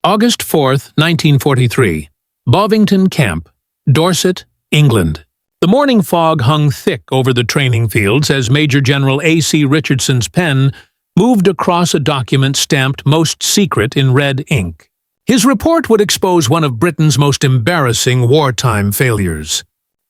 August 4th, 1943. Bovington Camp, Dorset, England. The morning fog hung thick over the training fields as Major General A.C. Richardson's pen moved across a document stamped "Most Secret" in red ink. His report would expose one of Britain's most embarrassing wartime failures.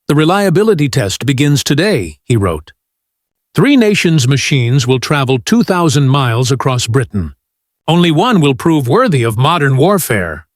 "The reliability test begins today," he wrote. "Three nations' machines will travel 2,000 miles across Britain. Only one will prove worthy of modern warfare."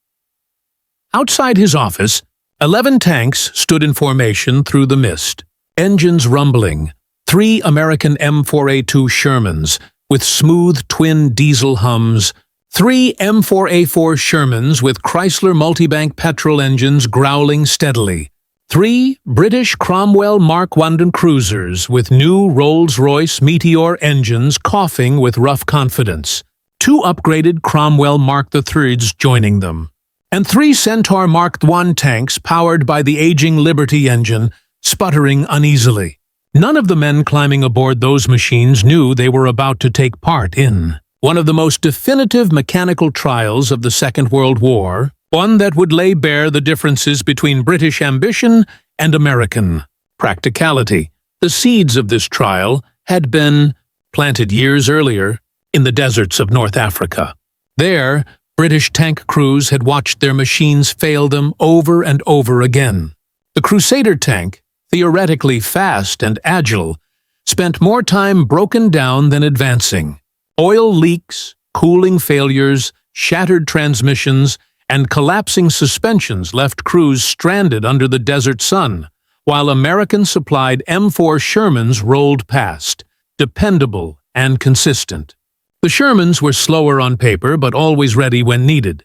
Outside his office, 11 tanks stood in formation through the mist, engines rumbling, 3 American M4A2 Shermans with smooth twin diesel hums, 3 M4A4 Shermans with Chrysler multibank petrol engines growling steadily, 3 British Cromwell Mark I cruisers with new Rolls Royce Meteor engines coughing with rough confidence, 2 upgraded Cromwell Mark III's joining them, and 3 Centaur Mark I tanks powered by the aging Liberty engine, sputtering uneasily. None of the men climbing aboard those machines knew they were about to take part in one of the most definitive mechanical trials of the Second World War, one that would lay bare the differences between British ambition and American practicality. The seeds of this trial had been planted years earlier in the deserts of North Africa. There, British tank crews had watched their machines fail them over and over again. The Crusader tank, theoretically fast and agile, spent more time broken down than advancing. Oil leaks, cooling failures, shattered transmissions, and collapsing suspensions left crews stranded under the desert sun, while American-supplied M4 Shermans rolled past, dependable and consistent. The Shermans were slower on paper but always ready when needed,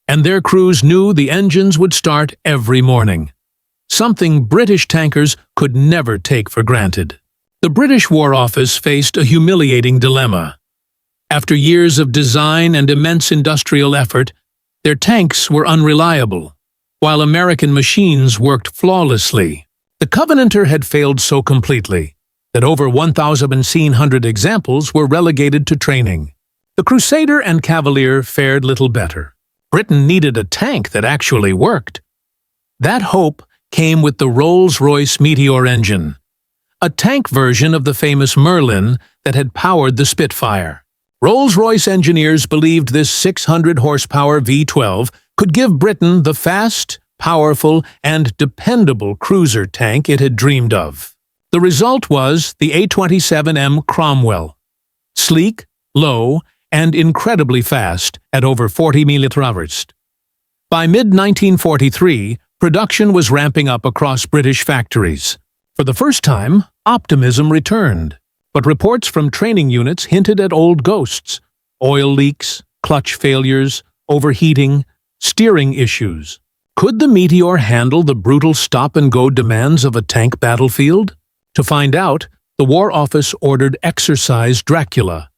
and their crews knew the engines would start every morning, something British tankers could never take for granted. The British War Office faced a humiliating dilemma. After years of design and immense industrial effort, their tanks were unreliable, while American machines worked flawlessly. The Covenanter had failed so completely that over 1,700 examples were relegated to training. The Crusader and Cavalier fared little better. Britain needed a tank that actually worked. That hope came with the Rolls Royce Meteor engine, a tank version of the famous Merlin that had powered the Spitfire. Rolls-Royce engineers believed this 600-horsepower V12 could give Britain the fast, powerful, and dependable cruiser tank it had dreamed of. The result was the A-27M Cromwell, sleek, low, and incredibly fast at over 40 mph. By mid-1943, production was ramping up across British factories. For the first time, optimism returned, but reports from training units hinted at old ghosts: oil leaks, clutch failures, overheating, steering issues. Could the Meteor handle the brutal stop-and-go demands of a tank battlefield? To find out, the War Office ordered Exercise Dracula,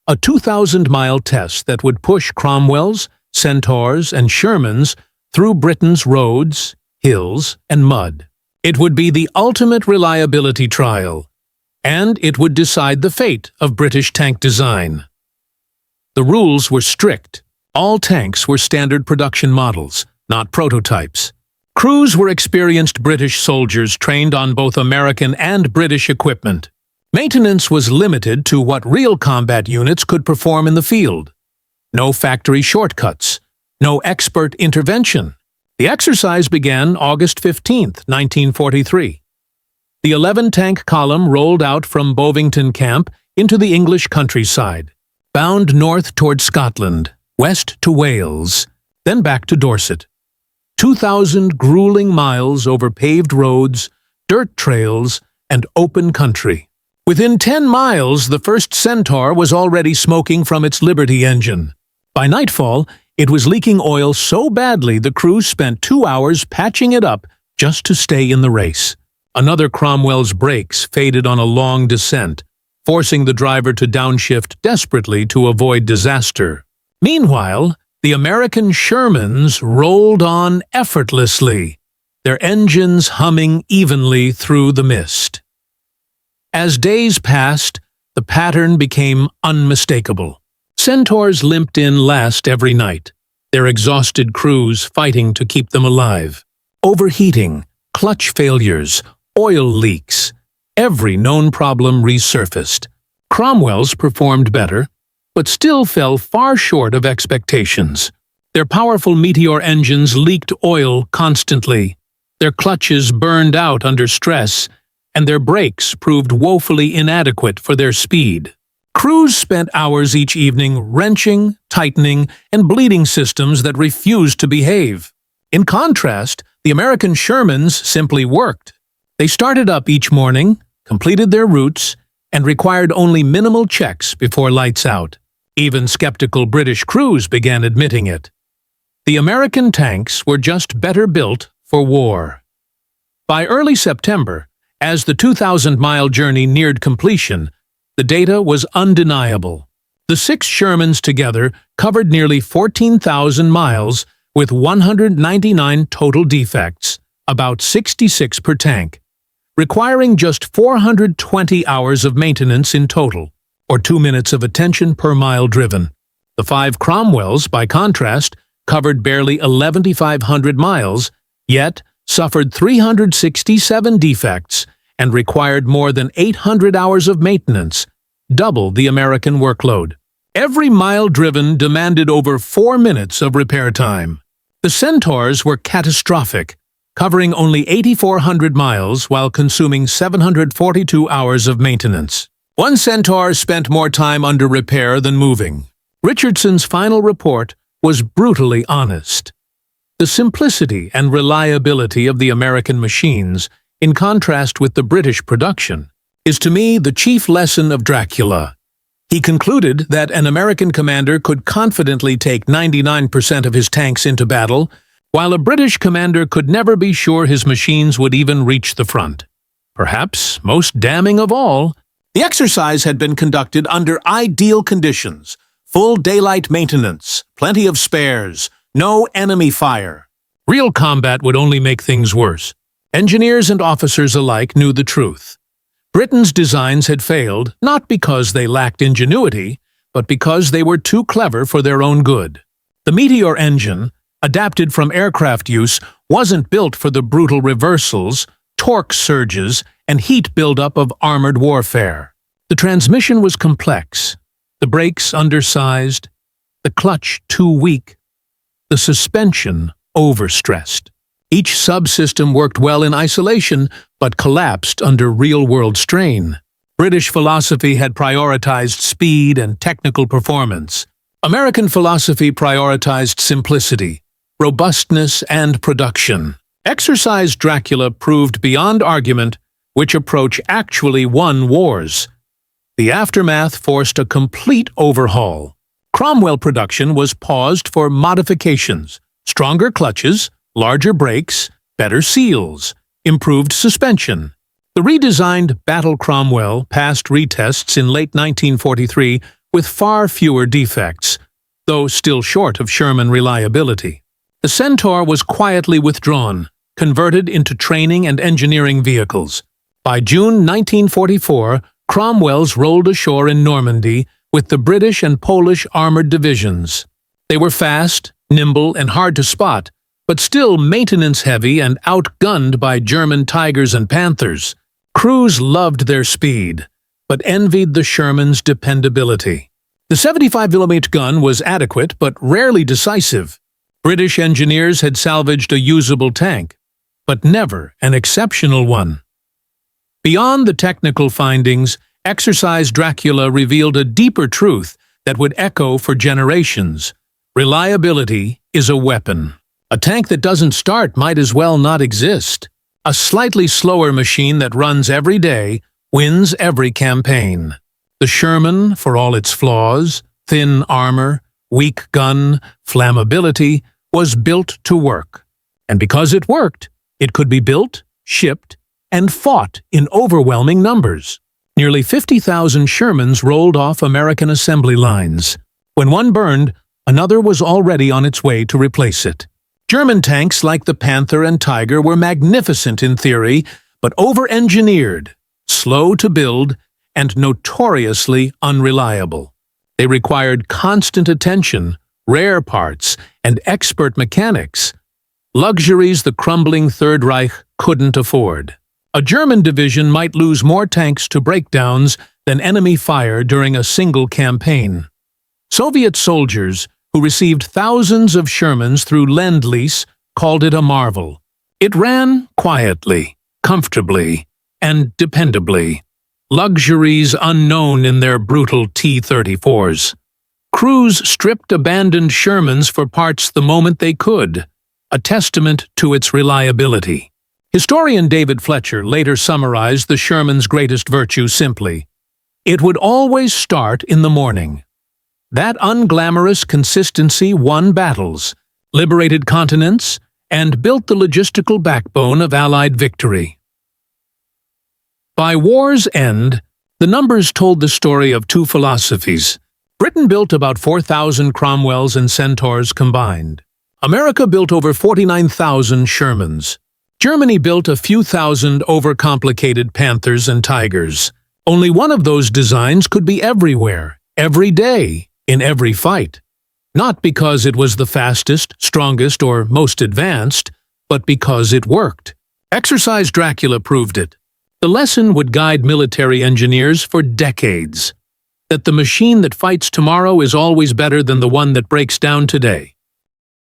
a 2,000-mile test that would push Cromwells, Centaurs, and Shermans through Britain's roads, hills, and mud. It would be the ultimate reliability trial, and it would decide the fate of British tank design. The rules were strict. All tanks were standard production models, not prototypes. Crews were experienced British soldiers trained on both American and British equipment. Maintenance was limited to what real combat units could perform in the field. No factory shortcuts, no expert intervention. The exercise began August 15, 1943. The 11-tank column rolled out from Bovington Camp into the English countryside, bound north toward Scotland, west to Wales, then back to Dorset. 2,000 grueling miles over paved roads, dirt trails, and open country. Within 10 miles, the first Centaur was already smoking from its Liberty engine. By nightfall, it was leaking oil so badly the crew spent 2 hours patching it up just to stay in the race. Another Cromwell's brakes faded on a long descent, forcing the driver to downshift desperately to avoid disaster. Meanwhile, the American Shermans rolled on effortlessly, their engines humming evenly through the mist. As days passed, the pattern became unmistakable. Centaurs limped in last every night, their exhausted crews fighting to keep them alive. Overheating, clutch failures, oil leaks. Every known problem resurfaced. Cromwell's performed better, but still fell far short of expectations. Their powerful Meteor engines leaked oil constantly. Their clutches burned out under stress, and their brakes proved woefully inadequate for their speed. Crews spent hours each evening wrenching, tightening, and bleeding systems that refused to behave. In contrast, the American Shermans simply worked. They started up each morning, completed their routes, and required only minimal checks before lights out. Even skeptical British crews began admitting it. The American tanks were just better built for war. By early September, as the 2,000-mile journey neared completion, the data was undeniable. The 6 Shermans together covered nearly 14,000 miles with 199 total defects, about 66 per tank, requiring just 420 hours of maintenance in total, or 2 minutes of attention per mile driven. The 5 Cromwells, by contrast, covered barely 1,100 miles, yet suffered 367 defects and required more than 800 hours of maintenance, double the American workload. Every mile driven demanded over 4 minutes of repair time. The Centaurs were catastrophic, covering only 8,400 miles while consuming 742 hours of maintenance. One Centaur spent more time under repair than moving. Richardson's final report was brutally honest. The simplicity and reliability of the American machines, in contrast with the British production, is to me the chief lesson of Dracula. He concluded that an American commander could confidently take 99% of his tanks into battle, while a British commander could never be sure his machines would even reach the front. Perhaps most damning of all, the exercise had been conducted under ideal conditions: full daylight maintenance, plenty of spares, no enemy fire. Real combat would only make things worse. Engineers and officers alike knew the truth. Britain's designs had failed not because they lacked ingenuity, but because they were too clever for their own good. The Meteor engine, adapted from aircraft use, wasn't built for the brutal reversals, torque surges, and heat buildup of armored warfare. The transmission was complex, the brakes undersized, the clutch too weak, the suspension overstressed. Each subsystem worked well in isolation, but collapsed under real-world strain. British philosophy had prioritized speed and technical performance. American philosophy prioritized simplicity, robustness, and production. Exercise Dracula proved beyond argument which approach actually won wars. The aftermath forced a complete overhaul. Cromwell production was paused for modifications: stronger clutches, larger brakes, better seals, improved suspension. The redesigned Battle Cromwell passed retests in late 1943 with far fewer defects, though still short of Sherman reliability. The Centaur was quietly withdrawn, converted into training and engineering vehicles. By June 1944, Cromwells rolled ashore in Normandy with the British and Polish armored divisions. They were fast, nimble, and hard to spot, but still maintenance-heavy and outgunned by German Tigers and Panthers. Crews loved their speed, but envied the Sherman's dependability. The 75mm gun was adequate but rarely decisive. British engineers had salvaged a usable tank, but never an exceptional one. Beyond the technical findings, Exercise Dracula revealed a deeper truth that would echo for generations. Reliability is a weapon. A tank that doesn't start might as well not exist. A slightly slower machine that runs every day wins every campaign. The Sherman, for all its flaws, thin armor, weak gun, flammability, was built to work. And because it worked, it could be built, shipped, and fought in overwhelming numbers. Nearly 50,000 Shermans rolled off American assembly lines. When one burned, another was already on its way to replace it. German tanks like the Panther and Tiger were magnificent in theory, but over-engineered, slow to build, and notoriously unreliable. They required constant attention, rare parts, and expert mechanics. Luxuries the crumbling Third Reich couldn't afford. A German division might lose more tanks to breakdowns than enemy fire during a single campaign. Soviet soldiers, who received thousands of Shermans through Lend-Lease, called it a marvel. It ran quietly, comfortably, and dependably. Luxuries unknown in their brutal T-34s. Crews stripped abandoned Shermans for parts the moment they could, a testament to its reliability. Historian David Fletcher later summarized the Sherman's greatest virtue simply: it would always start in the morning. That unglamorous consistency won battles, liberated continents, and built the logistical backbone of Allied victory. By war's end, the numbers told the story of two philosophies. Britain built about 4,000 Cromwells and Centaurs combined. America built over 49,000 Shermans. Germany built a few thousand overcomplicated Panthers and Tigers. Only one of those designs could be everywhere, every day, in every fight. Not because it was the fastest, strongest, or most advanced, but because it worked. Exercise Dracula proved it. The lesson would guide military engineers for decades: that the machine that fights tomorrow is always better than the one that breaks down today.